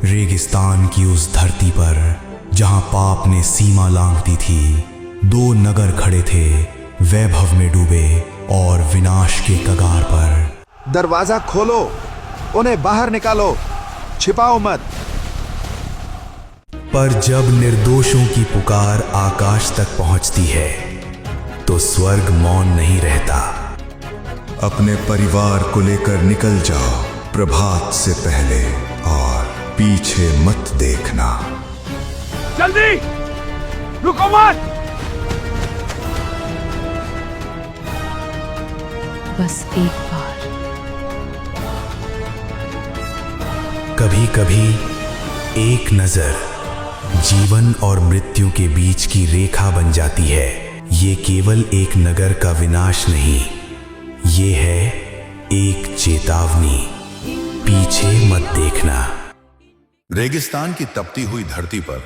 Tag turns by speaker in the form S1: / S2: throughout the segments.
S1: रेगिस्तान की उस धरती पर जहां पाप ने सीमा लांघ दी थी, दो नगर खड़े थे, वैभव में डूबे और विनाश के कगार पर।
S2: दरवाजा खोलो, उन्हें बाहर निकालो, छिपाओ मत।
S1: पर जब निर्दोषों की पुकार आकाश तक पहुंचती है तो स्वर्ग मौन नहीं रहता।
S3: अपने परिवार को लेकर निकल जाओ प्रभात से पहले और पीछे मत देखना।
S4: जल्दी, रुको मत।
S5: बस एक बार।
S1: कभी कभी एक नजर जीवन और मृत्यु के बीच की रेखा बन जाती है। ये केवल एक नगर का विनाश नहीं, ये है एक चेतावनी, पीछे मत देखना।
S6: रेगिस्तान की तपती हुई धरती पर,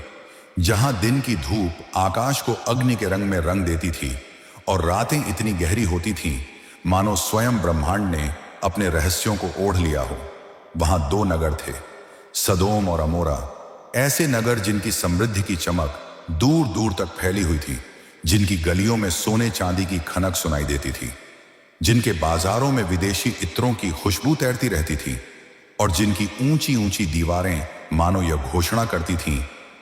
S6: जहां दिन की धूप आकाश को अग्नि के रंग में रंग देती थी और रातें इतनी गहरी होती थीं मानो स्वयं ब्रह्मांड ने अपने रहस्यों को ओढ़ लिया हो, वहां दो नगर थे, सदोम और अमोरा। ऐसे नगर जिनकी समृद्धि की चमक दूर दूर तक फैली हुई थी, जिनकी गलियों में सोने चांदी की खनक सुनाई देती थी, जिनके बाजारों में विदेशी इत्रों की खुशबू तैरती रहती थी और जिनकी ऊंची ऊंची दीवारें मानो यह घोषणा करती थीं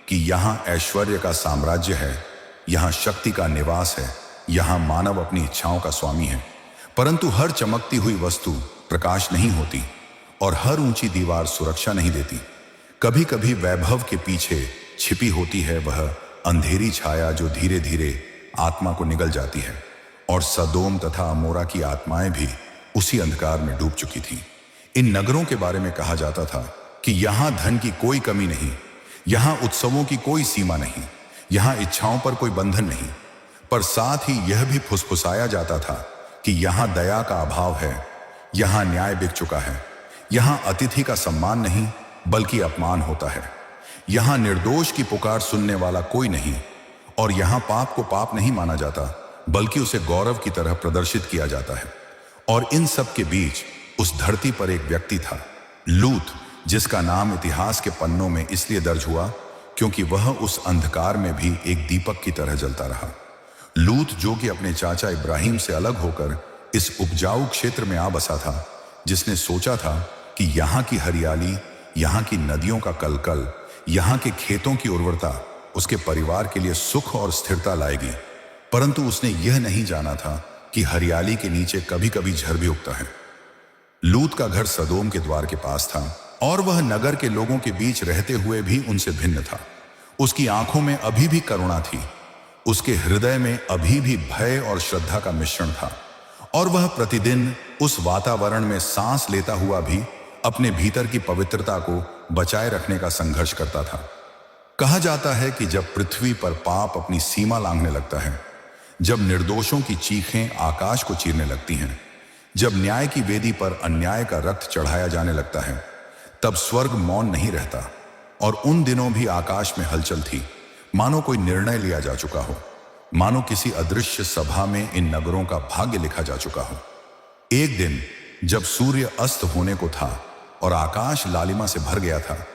S6: कि यहां ऐश्वर्य का साम्राज्य है, यहां शक्ति का निवास है, यहां मानव अपनी इच्छाओं का स्वामी है। परंतु हर चमकती हुई वस्तु प्रकाश नहीं होती और हर ऊंची दीवार सुरक्षा नहीं देती। कभी कभी वैभव के पीछे छिपी होती है वह अंधेरी छाया जो धीरे धीरे आत्मा को निगल जाती है, और सदोम तथा अमोरा की आत्माएं भी उसी अंधकार में डूब चुकी थीं। इन नगरों के बारे में कहा जाता था कि यहां धन की कोई कमी नहीं, यहां उत्सवों की कोई सीमा नहीं, यहां इच्छाओं पर कोई बंधन नहीं, पर साथ ही यह भी फुसफुसाया जाता था कि यहां दया का अभाव है, यहां न्याय बिक चुका है, यहां अतिथि का सम्मान नहीं बल्कि अपमान होता है, यहां निर्दोष की पुकार सुनने वाला कोई नहीं, और यहां पाप को पाप नहीं माना जाता बल्कि उसे गौरव की तरह प्रदर्शित किया जाता है। और इन सब के बीच उस धरती पर एक व्यक्ति था, लूत, जिसका नाम इतिहास के पन्नों में इसलिए दर्ज हुआ क्योंकि वह उस अंधकार में भी एक दीपक की तरह जलता रहा। लूत, जो कि अपने चाचा इब्राहिम से अलग होकर इस उपजाऊ क्षेत्र में आ बसा था, जिसने सोचा था कि यहाँ की हरियाली, यहाँ की नदियों का कलकल, यहाँ के खेतों की उर्वरता उसके परिवार के लिए सुख और स्थिरता लाएगी। परंतु उसने यह नहीं जाना था कि हरियाली के नीचे कभी कभी झर भी उगता है। लूत का घर सदोम के द्वार के पास था और वह नगर के लोगों के बीच रहते हुए भी उनसे भिन्न था। उसकी आंखों में अभी भी करुणा थी, उसके हृदय में अभी भी भय और श्रद्धा का मिश्रण था, और वह प्रतिदिन उस वातावरण में सांस लेता हुआ भी अपने भीतर की पवित्रता को बचाए रखने का संघर्ष करता था। कहा जाता है कि जब पृथ्वी पर पाप अपनी सीमा लांघने लगता है, जब निर्दोषों की चीखें आकाश को चीरने लगती हैं, जब न्याय की वेदी पर अन्याय का रक्त चढ़ाया जाने लगता है, तब स्वर्ग मौन नहीं रहता। और उन दिनों भी आकाश में हलचल थी, मानो कोई निर्णय लिया जा चुका हो, मानो किसी अदृश्य सभा में इन नगरों का भाग्य लिखा जा चुका हो। एक दिन जब सूर्य अस्त होने को था और आकाश लालिमा से भर गया था,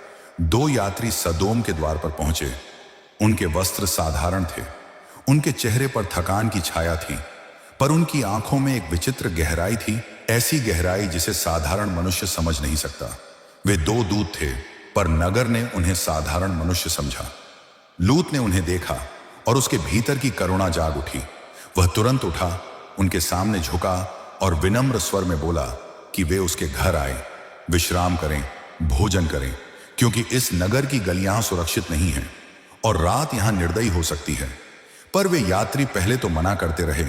S6: दो यात्री सदोम के द्वार पर पहुंचे। उनके वस्त्र साधारण थे, उनके चेहरे पर थकान की छाया थी, पर उनकी आंखों में एक विचित्र गहराई थी, ऐसी गहराई जिसे साधारण मनुष्य समझ नहीं सकता। वे दो दूत थे, पर नगर ने उन्हें साधारण मनुष्य समझा। लूत ने उन्हें देखा और उसके भीतर की करुणा जाग उठी। वह तुरंत उठा, उनके सामने झुका और विनम्र स्वर में बोला कि वे उसके घर आए, विश्राम करें, भोजन करें, क्योंकि इस नगर की गलियां सुरक्षित नहीं हैं और रात यहां निर्दयी हो सकती है। पर वे यात्री पहले तो मना करते रहे,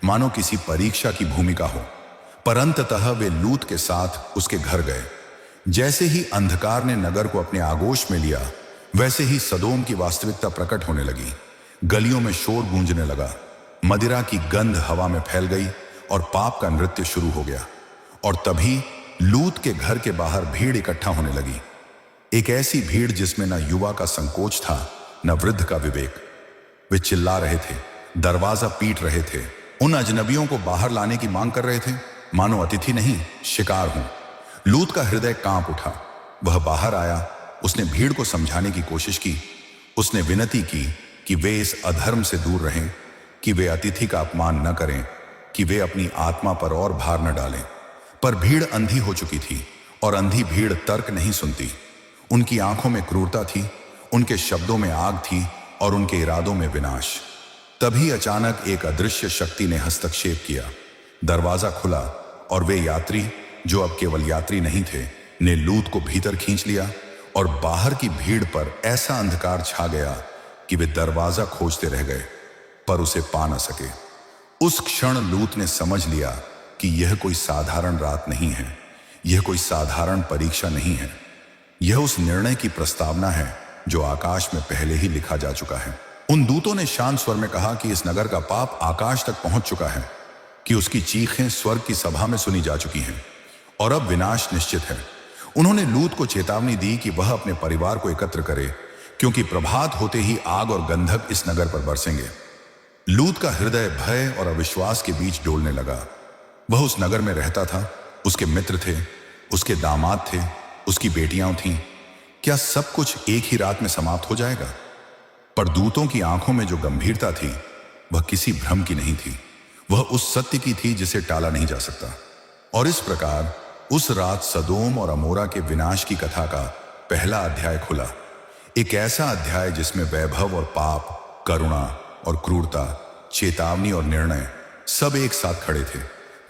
S6: मानो किसी परीक्षा की भूमिका हो, पर अंततः वे लूत के साथ उसके घर गए। जैसे ही अंधकार ने नगर को अपने आगोश में लिया, वैसे ही सदोम की वास्तविकता प्रकट होने लगी। गलियों में शोर गूंजने लगा, मदिरा की गंध हवा में फैल गई और पाप का नृत्य शुरू हो गया। और तभी लूत के घर के बाहर भीड़ इकट्ठा होने लगी, एक ऐसी भीड़ जिसमें न युवा का संकोच था न वृद्ध का विवेक। वे चिल्ला रहे थे, दरवाजा पीट रहे थे, उन अजनबियों को बाहर लाने की मांग कर रहे थे, मानो अतिथि नहीं शिकार हूं। लूत का हृदय कांप उठा। वह बाहर आया, उसने भीड़ को समझाने की कोशिश की। उसने विनती की कि वे इस अधर्म से दूर रहें, कि वे अतिथि का अपमान न करें, कि वे अपनी आत्मा पर और भार न डालें। पर भीड़ अंधी हो चुकी थी और अंधी भीड़ तर्क नहीं सुनती। उनकी आंखों में क्रूरता थी, उनके शब्दों में आग थी और उनके इरादों में विनाश। तभी अचानक एक अदृश्य शक्ति ने हस्तक्षेप किया। दरवाजा खुला और वे यात्री, जो अब केवल यात्री नहीं थे, ने लूत को भीतर खींच लिया और बाहर की भीड़ पर ऐसा अंधकार छा गया कि वे दरवाजा खोजते रह गए पर उसे पा न सके। उस क्षण लूत ने समझ लिया कि यह कोई साधारण रात नहीं है, यह कोई साधारण परीक्षा नहीं है। यह उस निर्णय की प्रस्तावना है जो आकाश में पहले ही लिखा जा चुका है। उन दूतों ने शांत स्वर में कहा कि इस नगर का पाप आकाश तक पहुंच चुका है, कि उसकी चीखें स्वर्ग की सभा में सुनी जा चुकी हैं और अब विनाश निश्चित है। उन्होंने लूत को चेतावनी दी कि वह अपने परिवार को एकत्र करे, क्योंकि प्रभात होते ही आग और गंधक इस नगर पर बरसेंगे। लूत का हृदय भय और अविश्वास के बीच डोलने लगा। वह उस नगर में रहता था, उसके मित्र थे, उसके दामाद थे, उसकी बेटियां थीं। क्या सब कुछ एक ही रात में समाप्त हो जाएगा? पर दूतों की आंखों में जो गंभीरता थी वह किसी भ्रम की नहीं थी, वह उस सत्य की थी जिसे टाला नहीं जा सकता। और इस प्रकार उस रात सदोम और अमोरा के विनाश की कथा का पहला अध्याय खुला। एक ऐसा अध्याय जिसमें वैभव और पाप, करुणा और क्रूरता, चेतावनी और निर्णय सब एक साथ खड़े थे,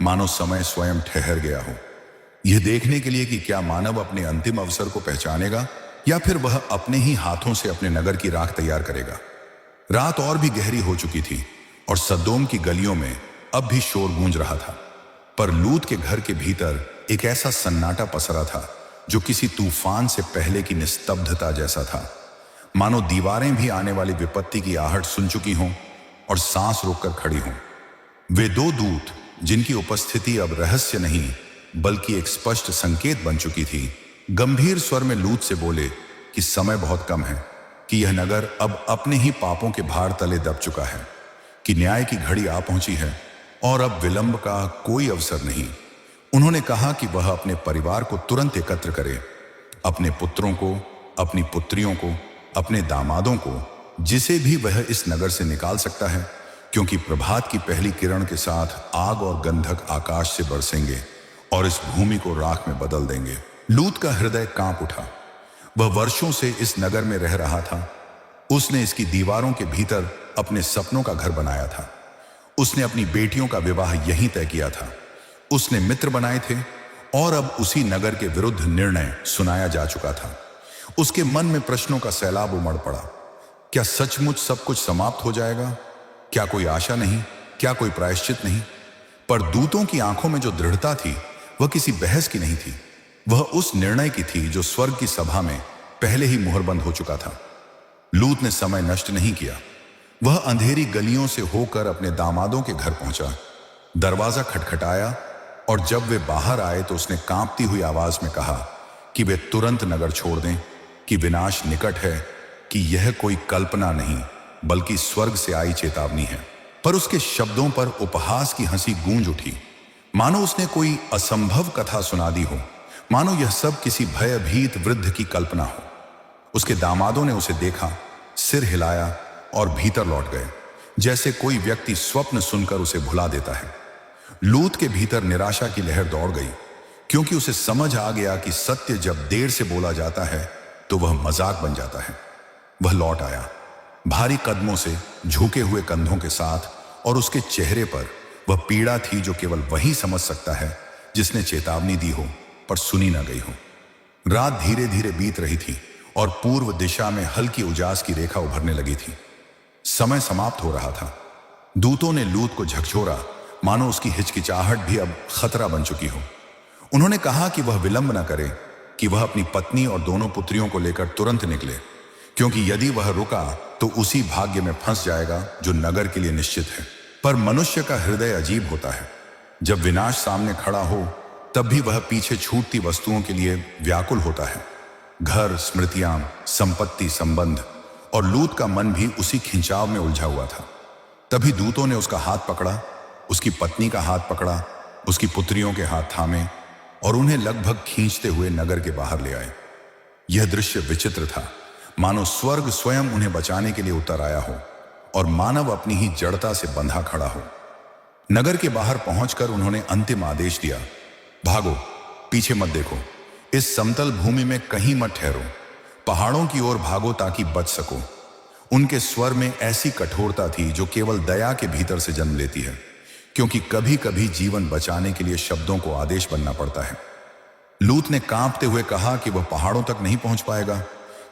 S6: मानो समय स्वयं ठहर गया हो, यह देखने के लिए कि क्या मानव अपने अंतिम अवसर को पहचानेगा या फिर वह अपने ही हाथों से अपने नगर की राख तैयार करेगा। रात और भी गहरी हो चुकी थी और सदोम की गलियों में अब भी शोर गूंज रहा था, पर लूत के घर के भीतर एक ऐसा सन्नाटा पसरा था जो किसी तूफान से पहले की निस्तब्धता जैसा था, मानो दीवारें भी आने वाली विपत्ति की आहट सुन चुकी हों और सांस रोककर खड़ी हों। वे दो दूत, जिनकी उपस्थिति अब रहस्य नहीं बल्कि एक स्पष्ट संकेत बन चुकी थी, गंभीर स्वर में लूत से बोले कि समय बहुत कम है, कि यह नगर अब अपने ही पापों के भार तले दब चुका है, कि न्याय की घड़ी आ पहुंची है और अब विलंब का कोई अवसर नहीं। उन्होंने कहा कि वह अपने परिवार को तुरंत एकत्र करे, अपने पुत्रों को, अपनी पुत्रियों को, अपने दामादों को, जिसे भी वह इस नगर से निकाल सकता है, क्योंकि प्रभात की पहली किरण के साथ आग और गंधक आकाश से बरसेंगे और इस भूमि को राख में बदल देंगे। लूत का हृदय कांप उठा। वह वर्षों से इस नगर में रह रहा था। उसने इसकी दीवारों के भीतर अपने सपनों का घर बनाया था। उसने अपनी बेटियों का विवाह यहीं तय किया था। उसने मित्र बनाए थे और अब उसी नगर के विरुद्ध निर्णय सुनाया जा चुका था। उसके मन में प्रश्नों का सैलाब उमड़ पड़ा। क्या सचमुच सब कुछ समाप्त हो जाएगा? क्या कोई आशा नहीं? क्या कोई प्रायश्चित नहीं? पर दूतों की आंखों में जो दृढ़ता थी वह किसी बहस की नहीं थी। वह उस निर्णय की थी जो स्वर्ग की सभा में पहले ही मुहरबंद हो चुका था। लूत ने समय नष्ट नहीं किया। वह अंधेरी गलियों से होकर अपने दामादों के घर पहुंचा। दरवाजा खटखटाया और जब वे बाहर आए तो उसने कांपती हुई आवाज में कहा कि वे तुरंत नगर छोड़ दें, कि विनाश निकट है, कि यह कोई कल्पना नहीं बल्कि स्वर्ग से आई चेतावनी है। पर उसके शब्दों पर उपहास की हंसी गूंज उठी, मानो उसने कोई असंभव कथा सुना दी हो, मानो यह सब किसी भयभीत वृद्ध की कल्पना हो। उसके दामादों ने उसे देखा, सिर हिलाया और भीतर लौट गए, जैसे कोई व्यक्ति स्वप्न सुनकर उसे भुला देता है। लूत के भीतर निराशा की लहर दौड़ गई, क्योंकि उसे समझ आ गया कि सत्य जब देर से बोला जाता है तो वह मजाक बन जाता है। वह लौट आया, भारी कदमों से, झुके हुए कंधों के साथ, और उसके चेहरे पर वह पीड़ा थी जो केवल वही समझ सकता है जिसने चेतावनी दी हो पर सुनी न गई हो। रात धीरे धीरे बीत रही थी और पूर्व दिशा में हल्की उजास की रेखा उभरने लगी थी। समय समाप्त हो रहा था। दूतों ने लूत को झकझोरा, मानो उसकी हिचकिचाहट भी अब खतरा बन चुकी हो। उन्होंने कहा कि वह विलंब न करे, कि वह अपनी पत्नी और दोनों पुत्रियों को लेकर तुरंत निकले, क्योंकि यदि वह रुका तो उसी भाग्य में फंस जाएगा जो नगर के लिए निश्चित है। पर मनुष्य का हृदय अजीब होता है। जब विनाश सामने खड़ा हो तब भी वह पीछे छूटती वस्तुओं के लिए व्याकुल होता है। घर, स्मृतियां, संपत्ति, संबंध, और लूत का मन भी उसी खिंचाव में उलझा हुआ था। तभी दूतों ने उसका हाथ पकड़ा, उसकी पत्नी का हाथ पकड़ा, उसकी पुत्रियों के हाथ थामे और उन्हें लगभग खींचते हुए नगर के बाहर ले आए। यह दृश्य विचित्र था, मानो स्वर्ग स्वयं उन्हें बचाने के लिए उतर आया हो और मानव अपनी ही जड़ता से बंधा खड़ा हो। नगर के बाहर पहुंचकर उन्होंने अंतिम आदेश दिया, भागो, पीछे मत देखो, इस समतल भूमि में कहीं मत ठहरो, पहाड़ों की ओर भागो ताकि बच सको। उनके स्वर में ऐसी कठोरता थी जो केवल दया के भीतर से जन्म लेती है, क्योंकि कभी कभी जीवन बचाने के लिए शब्दों को आदेश बनना पड़ता है। लूत ने कांपते हुए कहा कि वह पहाड़ों तक नहीं पहुंच पाएगा,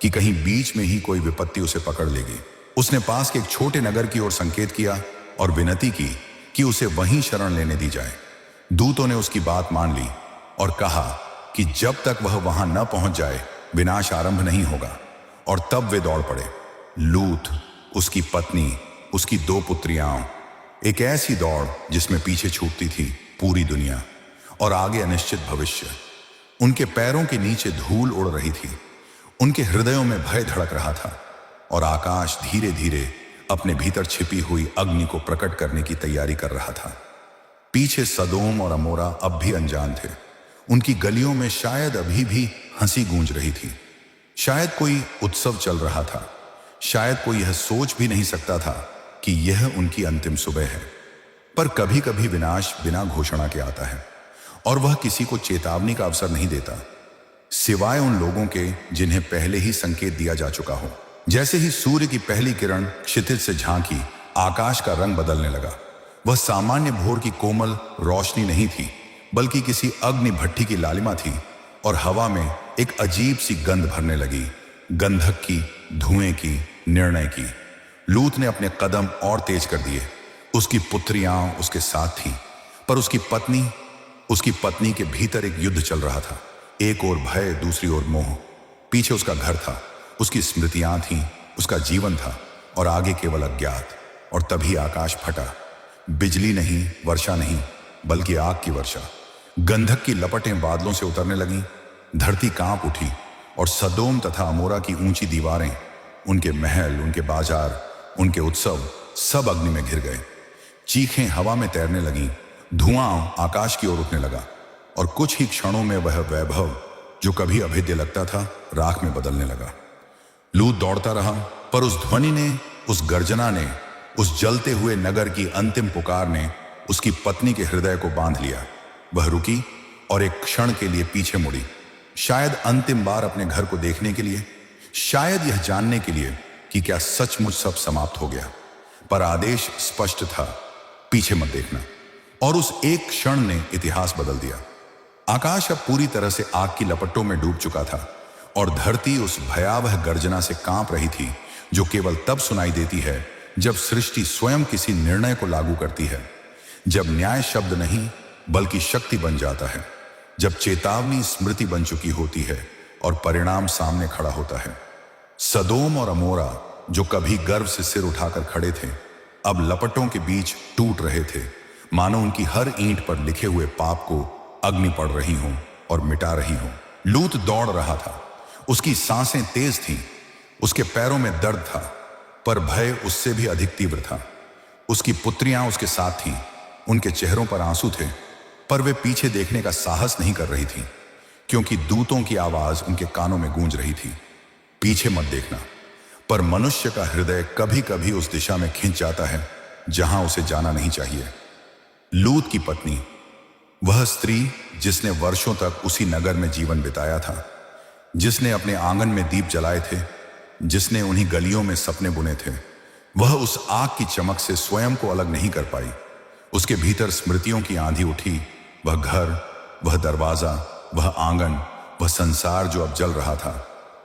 S6: कि कहीं बीच में ही कोई विपत्ति उसे पकड़ लेगी। उसने पास के एक छोटे नगर की ओर संकेत किया और विनती की कि उसे वहीं शरण लेने दी जाए। दूतों ने उसकी बात मान ली और कहा कि जब तक वह वहां न पहुंच जाए विनाश आरंभ नहीं होगा। और तब वे दौड़ पड़े, लूत, उसकी पत्नी, उसकी 2 पुत्रियां, एक ऐसी दौड़ जिसमें पीछे छूटती थी पूरी दुनिया और आगे अनिश्चित भविष्य। उनके पैरों के नीचे धूल उड़ रही थी, उनके हृदयों में भय धड़क रहा था और आकाश धीरे धीरे अपने भीतर छिपी हुई अग्नि को प्रकट करने की तैयारी कर रहा था। पीछे सदोम और अमोरा अब भी अनजान थे। उनकी गलियों में शायद अभी भी हंसी गूंज रही थी, शायद कोई उत्सव चल रहा था, शायद कोई यह सोच भी नहीं सकता था कि यह उनकी अंतिम सुबह है। पर कभी कभी विनाश बिना घोषणा के आता है और वह किसी को चेतावनी का अवसर नहीं देता, सिवाय उन लोगों के जिन्हें पहले ही संकेत दिया जा चुका हो। जैसे ही सूर्य की पहली किरण क्षितिज से झांकी, आकाश का रंग बदलने लगा। वह सामान्य भोर की कोमल रोशनी नहीं थी, बल्कि किसी अग्नि भट्ठी की लालिमा थी और हवा में एक अजीब सी गंध भरने लगी, गंधक की, धुएं की, निर्णय की। लूत ने अपने कदम और तेज कर दिए। उसकी पुत्रियां उसके साथ थीं, पर उसकी पत्नी के भीतर एक युद्ध चल रहा था। एक ओर भय, दूसरी ओर मोह। पीछे उसका घर था, उसकी स्मृतियां थीं, उसका जीवन था और आगे केवल अज्ञात। और तभी आकाश फटा। बिजली नहीं, वर्षा नहीं, बल्कि आग की वर्षा। गंधक की लपटें बादलों से उतरने लगीं, धरती कांप उठी और सदोम तथा अमोरा की ऊंची दीवारें, उनके महल, उनके बाजार, उनके उत्सव सब अग्नि में घिर गए। चीखें हवा में तैरने लगीं, धुआं आकाश की ओर उठने लगा और कुछ ही क्षणों में वह वैभव जो कभी अभेद्य लगता था राख में बदलने लगा। लूत दौड़ता रहा, पर उस ध्वनि ने, उस गर्जना ने, उस जलते हुए नगर की अंतिम पुकार ने उसकी पत्नी के हृदय को बांध लिया। वह रुकी और एक क्षण के लिए पीछे मुड़ी, शायद अंतिम बार अपने घर को देखने के लिए, शायद यह जानने के लिए कि क्या सचमुच सब समाप्त हो गया। पर आदेश स्पष्ट था, पीछे मत देखना। और उस एक क्षण ने इतिहास बदल दिया। आकाश अब पूरी तरह से आग की लपटों में डूब चुका था और धरती उस भयावह गर्जना से कांप रही थी जो केवल तब सुनाई देती है जब सृष्टि स्वयं किसी निर्णय को लागू करती है, जब न्याय शब्द नहीं बल्कि शक्ति बन जाता है, जब चेतावनी स्मृति बन चुकी होती है और परिणाम सामने खड़ा होता है। सदोम और अमोरा जो कभी गर्व से सिर उठाकर खड़े थे, अब लपटों के बीच टूट रहे थे, मानो उनकी हर ईंट पर लिखे हुए पाप को अग्नि पड़ रही हो और मिटा रही हो। लूत दौड़ रहा था, उसकी सांसें तेज थीं, उसके पैरों में दर्द था, पर भय उससे भी अधिक तीव्र था। उसकी पुत्रियां उसके साथ थीं, उनके चेहरों पर आंसू थे, पर वे पीछे देखने का साहस नहीं कर रही थीं, क्योंकि दूतों की आवाज उनके कानों में गूंज रही थी, पीछे मत देखना। पर मनुष्य का हृदय कभी कभी उस दिशा में खिंच जाता है जहां उसे जाना नहीं चाहिए। लूत की पत्नी, वह स्त्री जिसने वर्षों तक उसी नगर में जीवन बिताया था, जिसने अपने आंगन में दीप जलाए थे, जिसने उन्हीं गलियों में सपने बुने थे, वह उस आग की चमक से स्वयं को अलग नहीं कर पाई। उसके भीतर स्मृतियों की आंधी उठी। वह घर, वह दरवाजा, वह आंगन, वह संसार जो अब जल रहा था,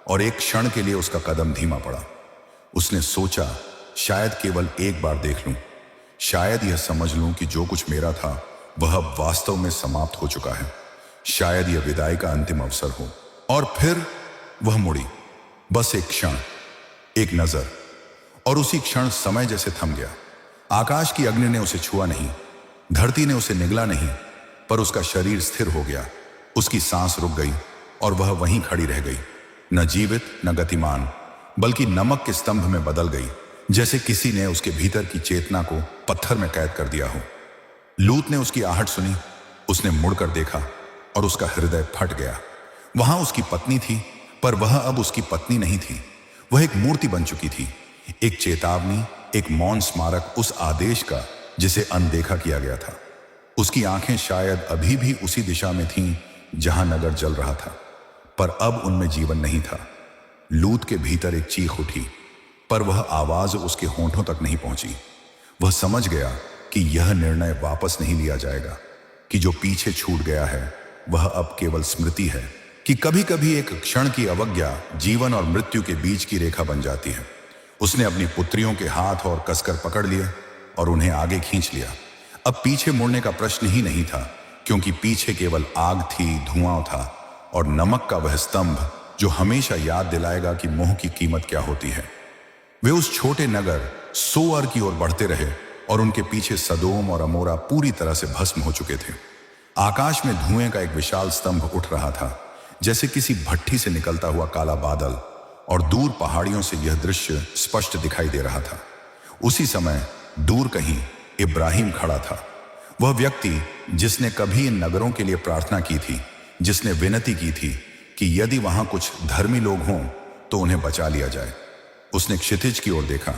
S6: और एक क्षण के लिए उसका कदम धीमा पड़ा। उसने सोचा, शायद केवल एक बार देख लूं, शायद यह समझ लूं कि जो कुछ मेरा था वह अब वास्तव में समाप्त हो चुका है। शायद यह विदाई का अंतिम अवसर हो। और फिर वह मुड़ी, बस एक क्षण, एक नजर, और उसी क्षण समय जैसे थम गया। आकाश की अग्नि ने उसे छुआ नहीं, धरती ने उसे निगला नहीं, पर उसका शरीर स्थिर हो गया। उसकी सांस रुक गई और वह वहीं खड़ी रह गई, न जीवित न गतिमान, बल्कि नमक के स्तंभ में बदल गई, जैसे किसी ने उसके भीतर की चेतना को पत्थर में कैद कर दिया हो। लूत ने उसकी आहट सुनी, उसने मुड़कर देखा और उसका हृदय फट गया। वहां उसकी पत्नी थी, पर वह अब उसकी पत्नी नहीं थी। वह एक मूर्ति बन चुकी थी, एक चेतावनी, एक मौन स्मारक उस आदेश का जिसे अनदेखा किया गया था। उसकी आंखें शायद अभी भी उसी दिशा में थीं जहां नगर जल रहा था, पर अब उनमें जीवन नहीं था। लूत के भीतर एक चीख उठी, पर वह आवाज उसके होंठों तक नहीं पहुंची। वह समझ गया कि यह निर्णय वापस नहीं लिया जाएगा, कि जो पीछे छूट गया है वह अब केवल स्मृति है, कि कभी कभी एक क्षण की अवज्ञा जीवन और मृत्यु के बीच की रेखा बन जाती है। उसने अपनी पुत्रियों के हाथ और कसकर पकड़ लिए और उन्हें आगे खींच लिया। अब पीछे मुड़ने का प्रश्न ही नहीं था, क्योंकि पीछे केवल आग थी, धुआं था और नमक का वह स्तंभ जो हमेशा याद दिलाएगा कि मोह की कीमत क्या होती है। वे उस छोटे नगर सोअर की ओर बढ़ते रहे और उनके पीछे सदोम और अमोरा पूरी तरह से भस्म हो चुके थे। आकाश में धुएं का एक विशाल स्तंभ उठ रहा था, जैसे किसी भट्ठी से निकलता हुआ काला बादल, और दूर पहाड़ियों से यह दृश्य स्पष्ट दिखाई दे रहा था। उसी समय दूर कहीं इब्राहिम खड़ा था, वह व्यक्ति जिसने कभी इन नगरों के लिए प्रार्थना की थी, जिसने विनती की थी कि यदि वहां कुछ धर्मी लोग हों तो उन्हें बचा लिया जाए। उसने क्षितिज की ओर देखा,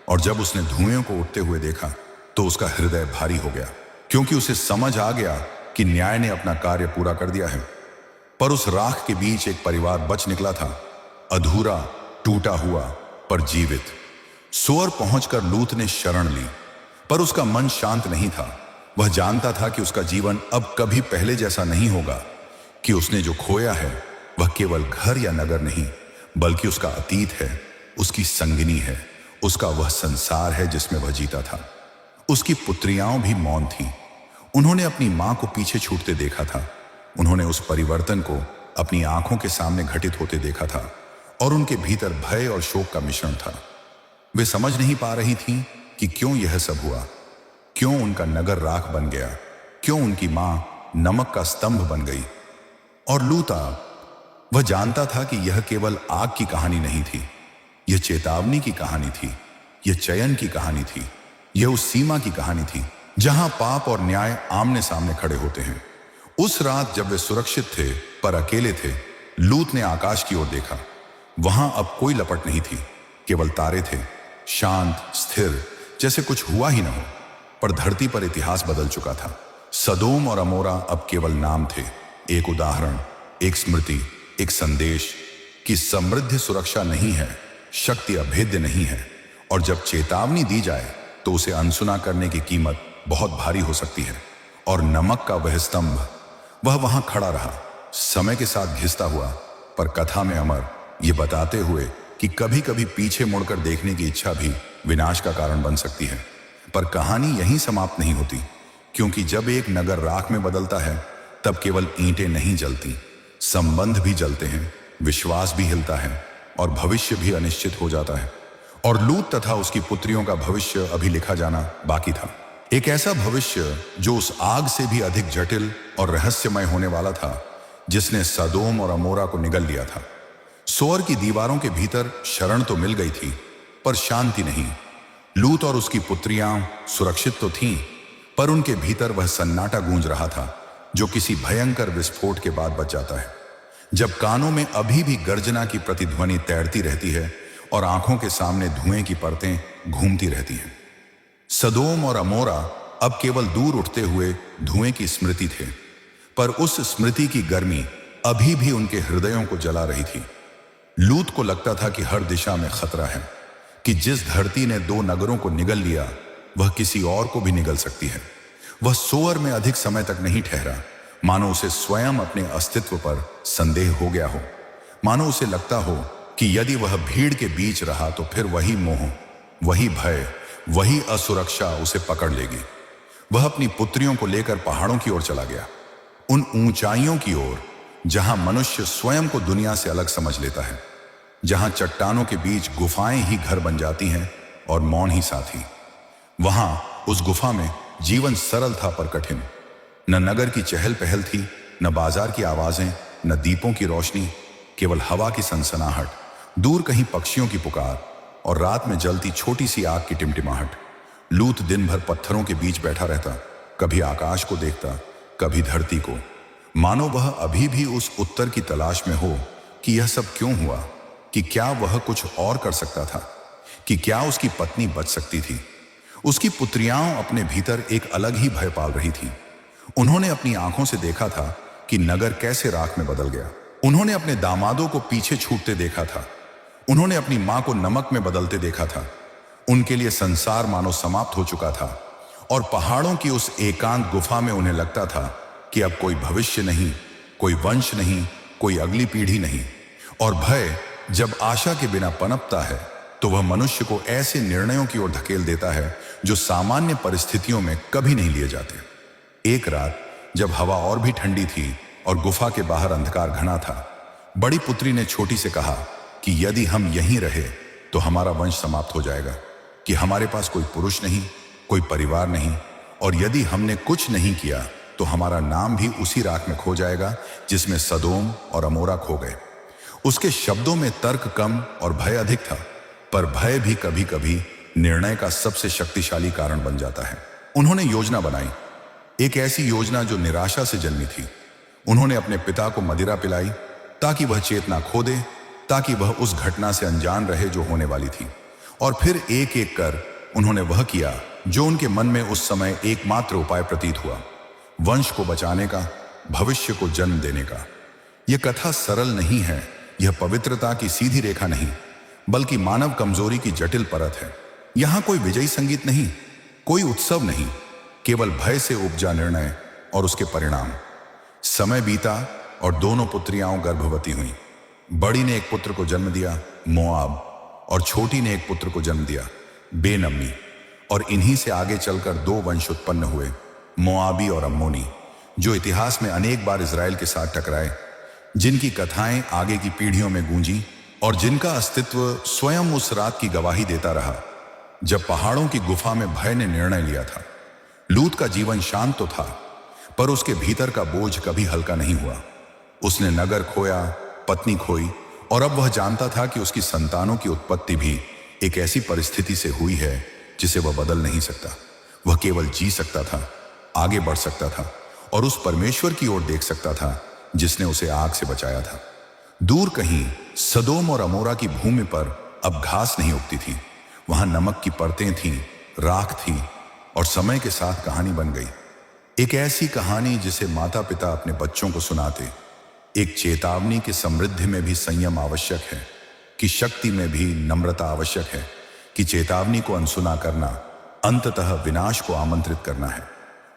S6: और जब उसने धुएं को उठते हुए देखा तो उसका हृदय भारी हो गया, क्योंकि उसे समझ आ गया कि न्याय ने अपना कार्य पूरा कर दिया है। पर उस राख के बीच एक परिवार बच निकला था, अधूरा, टूटा हुआ पर जीवित। सोअर पहुंचकर लूत ने शरण ली, पर उसका मन शांत नहीं था। वह जानता था कि उसका जीवन अब कभी पहले जैसा नहीं होगा, कि उसने जो खोया है वह केवल घर या नगर नहीं, बल्कि उसका अतीत है, उसकी संगिनी है, उसका वह संसार है जिसमें वह जीता था। उसकी पुत्रियां भी मौन थीं। उन्होंने अपनी मां को पीछे छूटते देखा था। उन्होंने उस परिवर्तन को अपनी आंखों के सामने घटित होते देखा था, और उनके भीतर भय और शोक का मिश्रण था। वे समझ नहीं पा रही थीं कि क्यों यह सब हुआ, क्यों उनका नगर राख बन गया, क्यों उनकी मां नमक का स्तंभ बन गई। और लूता, वह जानता था कि यह केवल आग की कहानी नहीं थी, यह चेतावनी की कहानी थी, यह चयन की कहानी थी, यह उस सीमा की कहानी थी जहां पाप और न्याय आमने सामने खड़े होते हैं। उस रात जब वे सुरक्षित थे पर अकेले थे, लूत ने आकाश की ओर देखा। वहां अब कोई लपट नहीं थी, केवल तारे थे, शांत, स्थिर, जैसे कुछ हुआ ही न हो। पर धरती पर इतिहास बदल चुका था। सदोम और अमोरा अब केवल नाम थे, एक उदाहरण, एक स्मृति, एक संदेश कि समृद्धि सुरक्षा नहीं है, शक्ति अभेद्य नहीं है, और जब चेतावनी दी जाए तो उसे अनसुना करने की कीमत बहुत भारी हो सकती है। और नमक का वह स्तंभ, वह वहां खड़ा रहा, समय के साथ घिसता हुआ, पर कथा में अमर, ये बताते हुए कि कभी कभी पीछे मुड़कर देखने की इच्छा भी विनाश का कारण बन सकती है। पर कहानी यहीं समाप्त नहीं होती, क्योंकि जब एक नगर राख में बदलता है तब केवल ईंटें नहीं जलती, संबंध भी जलते हैं, विश्वास भी हिलता है और भविष्य भी अनिश्चित हो जाता है। और लूत तथा उसकी पुत्रियों का भविष्य अभी लिखा जाना बाकी था। एक ऐसा भविष्य जो उस आग से भी अधिक जटिल और रहस्यमय होने वाला था, जिसने सदोम और अमोरा को निगल लिया था। सोअर की दीवारों के भीतर शरण तो मिल गई थी, पर शांति नहीं। लूत और उसकी पुत्रियां सुरक्षित तो थीं, पर उनके भीतर वह सन्नाटा गूंज रहा था जो किसी भयंकर विस्फोट के बाद बच जाता है, जब कानों में अभी भी गर्जना की प्रतिध्वनि तैरती रहती है और आंखों के सामने धुएं की परतें घूमती रहती हैं। सदोम और अमोरा अब केवल दूर उठते हुए धुएं की स्मृति थे, पर उस स्मृति की गर्मी अभी भी उनके हृदयों को जला रही थी। लूत को लगता था कि हर दिशा में खतरा है, कि जिस धरती ने 2 नगरों को निगल लिया वह किसी और को भी निगल सकती है। वह सोअर में अधिक समय तक नहीं ठहरा, मानो उसे स्वयं अपने अस्तित्व पर संदेह हो गया हो। मानो उसे लगता हो कि यदि वह भीड़ के बीच रहा तो फिर वही मोह, वही भय, वही असुरक्षा उसे पकड़ लेगी। वह अपनी पुत्रियों को लेकर पहाड़ों की ओर चला गया, उन ऊंचाइयों की ओर जहां मनुष्य स्वयं को दुनिया से अलग समझ लेता है, जहां चट्टानों के बीच गुफाएं ही घर बन जाती हैं और मौन ही साथी। वहां उस गुफा में जीवन सरल था पर कठिन। न नगर की चहल पहल थी, न बाजार की आवाजें, न दीपों की रोशनी, केवल हवा की सनसनाहट, दूर कहीं पक्षियों की पुकार और रात में जलती छोटी सी आग की टिमटिमाहट। लूत दिन भर पत्थरों के बीच बैठा रहता, कभी आकाश को देखता, कभी धरती को, मानो वह अभी भी उस उत्तर की तलाश में हो कि यह सब क्यों हुआ, कि क्या वह कुछ और कर सकता था, कि क्या उसकी पत्नी बच सकती थी। उसकी पुत्रियां अपने भीतर एक अलग ही भय पाल रही थी। उन्होंने अपनी आंखों से देखा था कि नगर कैसे राख में बदल गया। उन्होंने अपने दामादों को पीछे छूटते देखा था। उन्होंने अपनी मां को नमक में बदलते देखा था। उनके लिए संसार मानो समाप्त हो चुका था और पहाड़ों की उस एकांत गुफा में उन्हें लगता था कि अब कोई भविष्य नहीं, कोई वंश नहीं, कोई अगली पीढ़ी नहीं। और भय जब आशा के बिना पनपता है तो वह मनुष्य को ऐसे निर्णयों की ओर धकेल देता है जो सामान्य परिस्थितियों में कभी नहीं लिए जाते। एक रात जब हवा और भी ठंडी थी और गुफा के बाहर अंधकार घना था, बड़ी पुत्री ने छोटी से कहा कि यदि हम यहीं रहे तो हमारा वंश समाप्त हो जाएगा, कि हमारे पास कोई पुरुष नहीं, कोई परिवार नहीं, और यदि हमने कुछ नहीं किया तो हमारा नाम भी उसी राख में खो जाएगा जिसमें सदोम और अमोरा खो गए। उसके शब्दों में तर्क कम और भय अधिक था, पर भय भी कभी कभी निर्णय का सबसे शक्तिशाली कारण बन जाता है। उन्होंने योजना बनाई, एक ऐसी योजना जो निराशा से जन्मी थी। उन्होंने अपने पिता को मदिरा पिलाई ताकि वह चेतना खो दे, ताकि वह उस घटना से अनजान रहे जो होने वाली थी। और फिर एक एक कर उन्होंने वह किया जो उनके मन में उस समय एकमात्र उपाय प्रतीत हुआ, वंश को बचाने का, भविष्य को जन्म देने का। यह कथा सरल नहीं है, यह पवित्रता की सीधी रेखा नहीं, बल्कि मानव कमजोरी की जटिल परत है। यहां कोई विजयी संगीत नहीं, कोई उत्सव नहीं, केवल भय से उपजा निर्णय और उसके परिणाम। समय बीता और दोनों पुत्रियां गर्भवती हुईं। बड़ी ने एक पुत्र को जन्म दिया, मोआब, और छोटी ने एक पुत्र को जन्म दिया, बेनम्मी। और इन्हीं से आगे चलकर दो वंश उत्पन्न हुए, मोआबी और अम्मोनी, जो इतिहास में अनेक बार इजराइल के साथ टकराए, जिनकी कथाएं आगे की पीढ़ियों में गूंजी और जिनका अस्तित्व स्वयं उस रात की गवाही देता रहा जब पहाड़ों की गुफा में भय ने निर्णय लिया था। लूत का जीवन शांत तो था, पर उसके भीतर का बोझ कभी हल्का नहीं हुआ। उसने नगर खोया, पत्नी खोई, और अब वह जानता था कि उसकी संतानों की उत्पत्ति भी एक ऐसी परिस्थिति से हुई है जिसे वह बदल नहीं सकता। वह केवल जी सकता था, आगे बढ़ सकता था और उस परमेश्वर की ओर देख सकता था जिसने उसे आग से बचाया था। दूर कहीं सदोम और अमोरा की भूमि पर अब घास नहीं उगती थी। वहां नमक की परतें थीं, राख थी, और समय के साथ कहानी बन गई। एक ऐसी कहानी जिसे माता पिता अपने बच्चों को सुनाते, एक चेतावनी कि समृद्धि में भी संयम आवश्यक है, कि शक्ति में भी नम्रता आवश्यक है, कि चेतावनी को अनसुना करना अंततः विनाश को आमंत्रित करना है।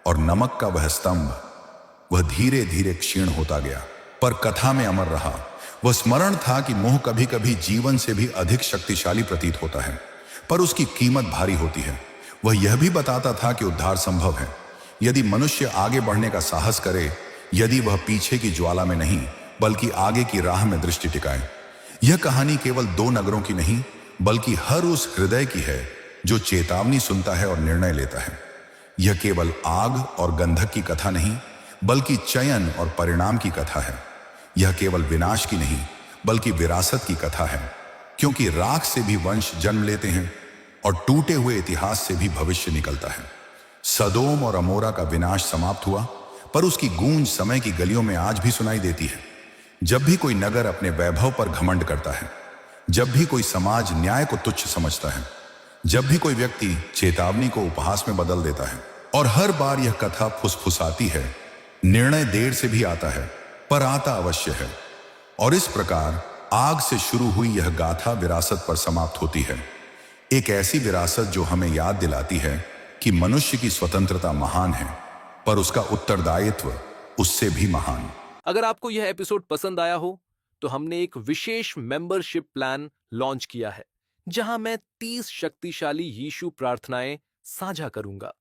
S6: और नमक का वह स्तंभ, वह धीरे धीरे क्षीण होता गया, पर कथा में अमर रहा। वह स्मरण था कि मोह कभी कभी जीवन से भी अधिक शक्तिशाली प्रतीत होता है, पर उसकी कीमत भारी होती है। वह यह भी बताता था कि उद्धार संभव है यदि मनुष्य आगे बढ़ने का साहस करे, यदि वह पीछे की ज्वाला में नहीं बल्कि आगे की राह में दृष्टि टिकाए। यह कहानी केवल दो नगरों की नहीं, बल्कि हर उस हृदय की है जो चेतावनी सुनता है और निर्णय लेता है। यह केवल आग और गंधक की कथा नहीं, बल्कि चयन और परिणाम की कथा है। यह केवल विनाश की नहीं, बल्कि विरासत की कथा है, क्योंकि राख से भी वंश जन्म लेते हैं और टूटे हुए इतिहास से भी भविष्य निकलता है। सदोम और अमोरा का विनाश समाप्त हुआ, पर उसकी गूंज समय की गलियों में आज भी सुनाई देती है। जब भी कोई नगर अपने वैभव पर घमंड करता है, जब भी कोई समाज न्याय को तुच्छ समझता है, जब भी कोई व्यक्ति चेतावनी को उपहास में बदल देता है, और हर बार यह कथा फुसफुसाती है, निर्णय देर से भी आता है पर आता अवश्य है। और इस प्रकार आग से शुरू हुई यह गाथा विरासत पर समाप्त होती है। एक ऐसी विरासत जो हमें याद दिलाती है कि मनुष्य की स्वतंत्रता महान है, पर उसका उत्तरदायित्व उससे भी महान।
S7: अगर आपको यह एपिसोड पसंद आया हो तो हमने एक विशेष मेंबरशिप प्लान लॉन्च किया है, जहां मैं 30 शक्तिशाली यीशु प्रार्थनाएं साझा करूंगा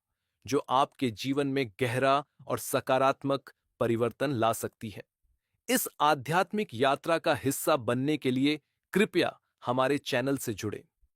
S7: जो आपके जीवन में गहरा और सकारात्मक परिवर्तन ला सकती है। इस आध्यात्मिक यात्रा का हिस्सा बनने के लिए कृपया हमारे चैनल से जुड़ें।